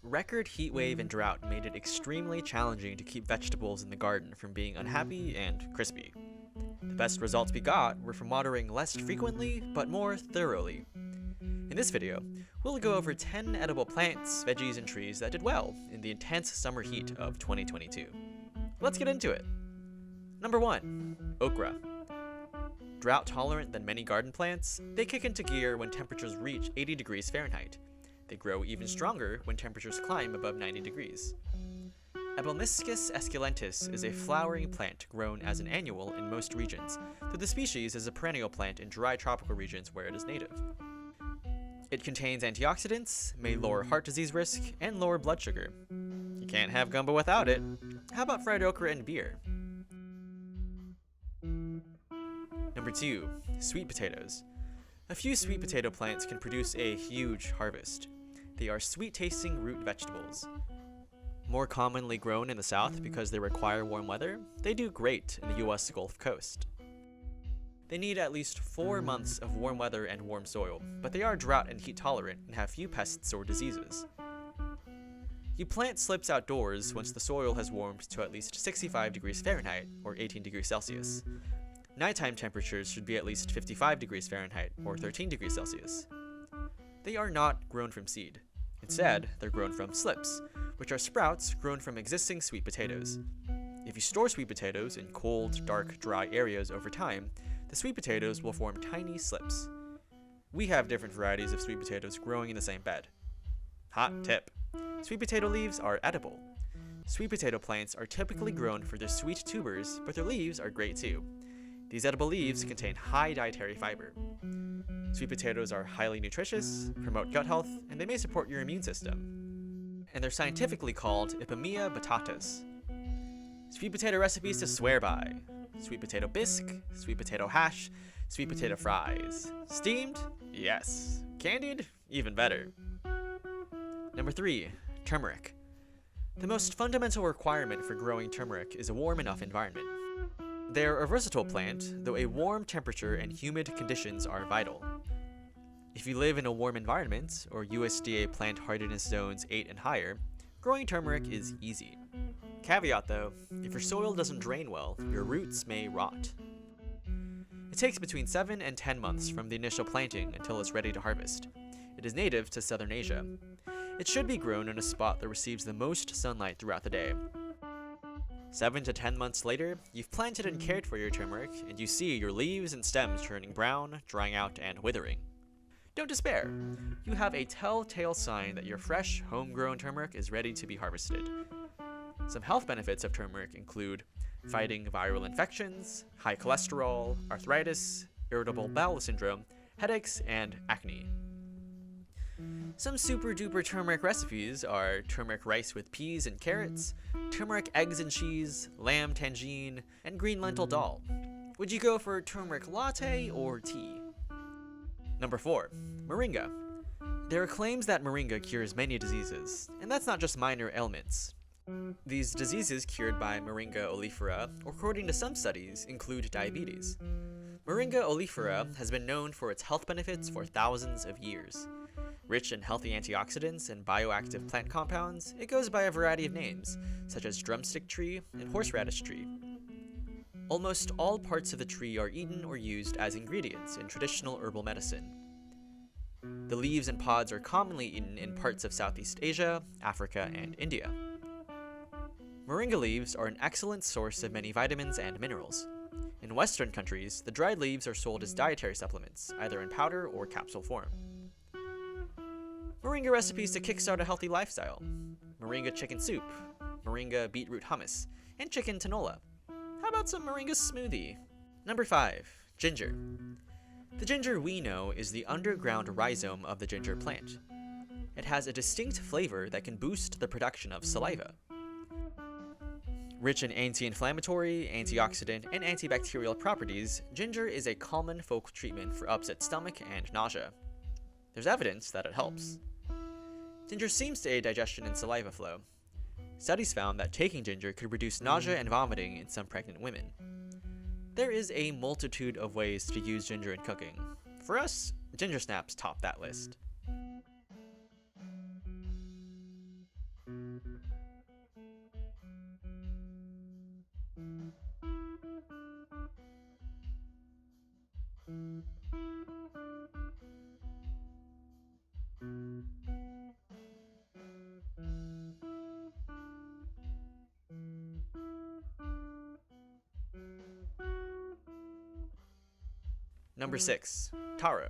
Record heatwave and drought made it extremely challenging to keep vegetables in the garden from being unhappy and crispy. The best results we got were from watering less frequently, but more thoroughly. In this video, we'll go over 10 edible plants, veggies, and trees that did well in the intense summer heat of 2022. Let's get into it! Number 1. Okra. Drought tolerant than many garden plants, they kick into gear when temperatures reach 80 degrees Fahrenheit. They grow even stronger when temperatures climb above 90 degrees. Abelmoschus esculentus is a flowering plant grown as an annual in most regions, though the species is a perennial plant in dry tropical regions where it is native. It contains antioxidants, may lower heart disease risk, and lower blood sugar. You can't have gumbo without it. How about fried okra and beer? Number 2. Sweet potatoes. A few sweet potato plants can produce a huge harvest. They are sweet-tasting root vegetables. More commonly grown in the south because they require warm weather, they do great in the US Gulf Coast. They need at least 4 months of warm weather and warm soil, but they are drought and heat tolerant and have few pests or diseases. You plant slips outdoors once the soil has warmed to at least 65 degrees Fahrenheit or 18 degrees Celsius. Nighttime temperatures should be at least 55 degrees Fahrenheit or 13 degrees Celsius. They are not grown from seed. Instead, they're grown from slips, which are sprouts grown from existing sweet potatoes. If you store sweet potatoes in cold, dark, dry areas over time, the sweet potatoes will form tiny slips. We have different varieties of sweet potatoes growing in the same bed. Hot tip: sweet potato leaves are edible. Sweet potato plants are typically grown for their sweet tubers, but their leaves are great too. These edible leaves contain high dietary fiber. Sweet potatoes are highly nutritious, promote gut health, and they may support your immune system. And they're scientifically called Ipomoea batatas. Sweet potato recipes to swear by: sweet potato bisque, sweet potato hash, sweet potato fries. Steamed? Yes. Candied? Even better. Number 3. Turmeric. The most fundamental requirement for growing turmeric is a warm enough environment. They're a versatile plant, though a warm temperature and humid conditions are vital. If you live in a warm environment, or USDA plant hardiness zones 8 and higher, growing turmeric is easy. Caveat though, if your soil doesn't drain well, your roots may rot. It takes between 7 and 10 months from the initial planting until it's ready to harvest. It is native to Southern Asia. It should be grown in a spot that receives the most sunlight throughout the day. 7 to 10 months later, you've planted and cared for your turmeric, and you see your leaves and stems turning brown, drying out, and withering. Don't despair. You have a telltale sign that your fresh, homegrown turmeric is ready to be harvested. Some health benefits of turmeric include fighting viral infections, high cholesterol, arthritis, irritable bowel syndrome, headaches, and acne. Some super duper turmeric recipes are turmeric rice with peas and carrots, turmeric eggs and cheese, lamb tangine, and green lentil dal. Would you go for turmeric latte or tea? Number 4. Moringa. There are claims that moringa cures many diseases, and that's not just minor ailments. These diseases cured by Moringa oleifera, according to some studies, include diabetes. Moringa oleifera has been known for its health benefits for thousands of years. Rich in healthy antioxidants and bioactive plant compounds, it goes by a variety of names, such as drumstick tree and horseradish tree. Almost all parts of the tree are eaten or used as ingredients in traditional herbal medicine. The leaves and pods are commonly eaten in parts of Southeast Asia, Africa, and India. Moringa leaves are an excellent source of many vitamins and minerals. In Western countries, the dried leaves are sold as dietary supplements, either in powder or capsule form. Moringa recipes to kickstart a healthy lifestyle: moringa chicken soup, moringa beetroot hummus, and chicken tinola. How about some moringa smoothie? Number 5. Ginger. The ginger we know is the underground rhizome of the ginger plant. It has a distinct flavor that can boost the production of saliva. Rich in anti-inflammatory, antioxidant, and antibacterial properties, ginger is a common folk treatment for upset stomach and nausea. There's evidence that it helps. Ginger seems to aid digestion and saliva flow. Studies found that taking ginger could reduce nausea and vomiting in some pregnant women. There is a multitude of ways to use ginger in cooking. For us, ginger snaps top that list. Number 6. Taro.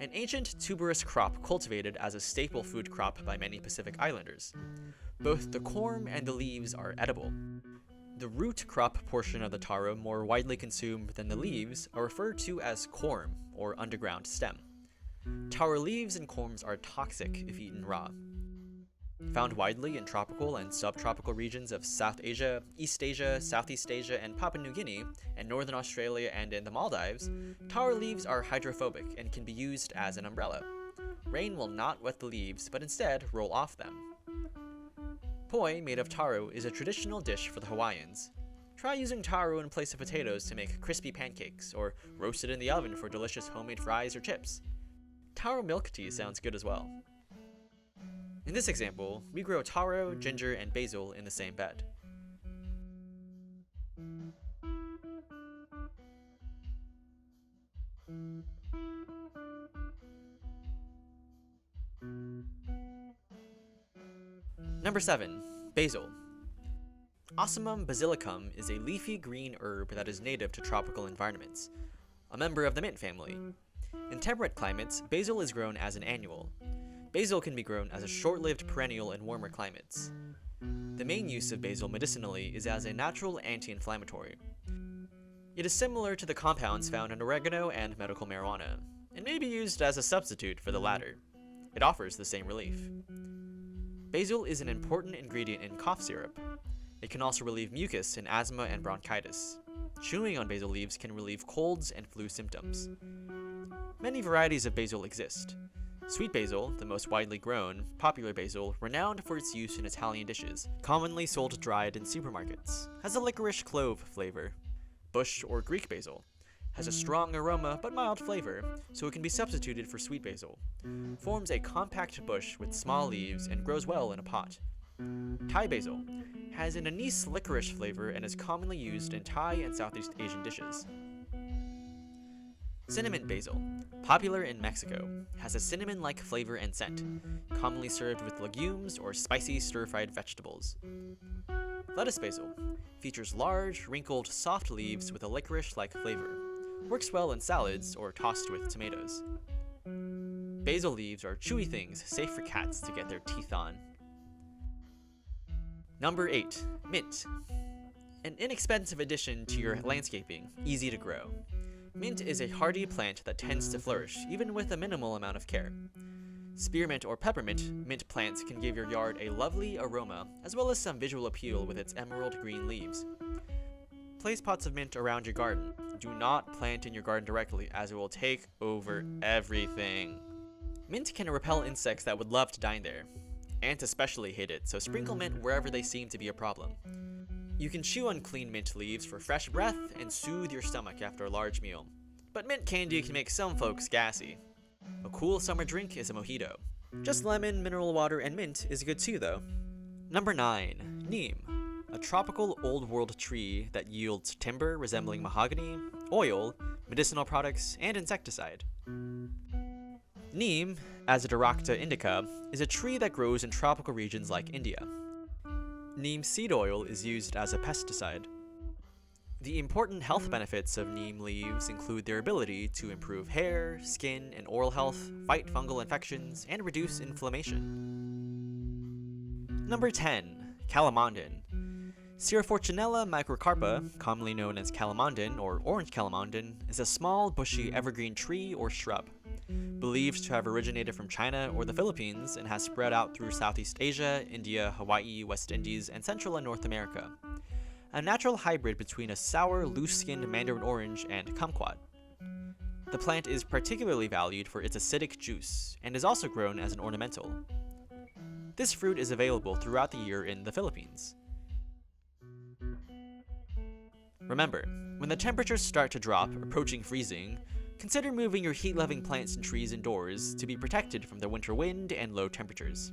An ancient tuberous crop cultivated as a staple food crop by many Pacific Islanders. Both the corm and the leaves are edible. The root crop portion of the taro, more widely consumed than the leaves, are referred to as corm, or underground stem. Taro leaves and corms are toxic if eaten raw. Found widely in tropical and subtropical regions of South Asia, East Asia, Southeast Asia, and Papua New Guinea, and Northern Australia and in the Maldives, taro leaves are hydrophobic and can be used as an umbrella. Rain will not wet the leaves, but instead roll off them. Poi, made of taro, is a traditional dish for the Hawaiians. Try using taro in place of potatoes to make crispy pancakes, or roast it in the oven for delicious homemade fries or chips. Taro milk tea sounds good as well. In this example, we grow taro, ginger, and basil in the same bed. Number 7. Basil. Ocimum basilicum is a leafy green herb that is native to tropical environments, a member of the mint family. In temperate climates, basil is grown as an annual. Basil can be grown as a short-lived perennial in warmer climates. The main use of basil medicinally is as a natural anti-inflammatory. It is similar to the compounds found in oregano and medical marijuana, and may be used as a substitute for the latter. It offers the same relief. Basil is an important ingredient in cough syrup. It can also relieve mucus in asthma and bronchitis. Chewing on basil leaves can relieve colds and flu symptoms. Many varieties of basil exist. Sweet basil, the most widely grown, popular basil, renowned for its use in Italian dishes, commonly sold dried in supermarkets, has a licorice clove flavor. Bush or Greek basil has a strong aroma but mild flavor, so it can be substituted for sweet basil. Forms a compact bush with small leaves and grows well in a pot. Thai basil has an anise licorice flavor and is commonly used in Thai and Southeast Asian dishes. Cinnamon basil, popular in Mexico, has a cinnamon-like flavor and scent, commonly served with legumes or spicy stir-fried vegetables. Lettuce basil features large, wrinkled, soft leaves with a licorice-like flavor. Works well in salads or tossed with tomatoes. Basil leaves are chewy things safe for cats to get their teeth on. Number 8. Mint. An inexpensive addition to your landscaping, easy to grow. Mint is a hardy plant that tends to flourish, even with a minimal amount of care. Spearmint or peppermint mint plants can give your yard a lovely aroma, as well as some visual appeal with its emerald green leaves. Place pots of mint around your garden. Do not plant in your garden directly, as it will take over everything. Mint can repel insects that would love to dine there. Ants especially hate it, so sprinkle mint wherever they seem to be a problem. You can chew on clean mint leaves for fresh breath and soothe your stomach after a large meal. But mint candy can make some folks gassy. A cool summer drink is a mojito. Just lemon, mineral water, and mint is good too, though. Number 9. Neem. A tropical old world tree that yields timber resembling mahogany, oil, medicinal products, and insecticide. Neem, Azadirachta indica, is a tree that grows in tropical regions like India. Neem seed oil is used as a pesticide. The important health benefits of neem leaves include their ability to improve hair, skin, and oral health, fight fungal infections, and reduce inflammation. Number 10. Calamondin. Citrofortunella microcarpa, commonly known as Calamondin or orange Calamondin, is a small, bushy, evergreen tree or shrub. Believed to have originated from China or the Philippines and has spread out through Southeast Asia, India, Hawaii, West Indies, and Central and North America. A natural hybrid between a sour, loose-skinned mandarin orange and kumquat. The plant is particularly valued for its acidic juice, and is also grown as an ornamental. This fruit is available throughout the year in the Philippines. Remember, when the temperatures start to drop, approaching freezing, consider moving your heat-loving plants and trees indoors to be protected from the winter wind and low temperatures.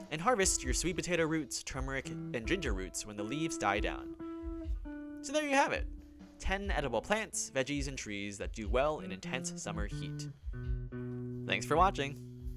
And harvest your sweet potato roots, turmeric, and ginger roots when the leaves die down. So there you have it. 10 edible plants, veggies, and trees that do well in intense summer heat. Thanks for watching.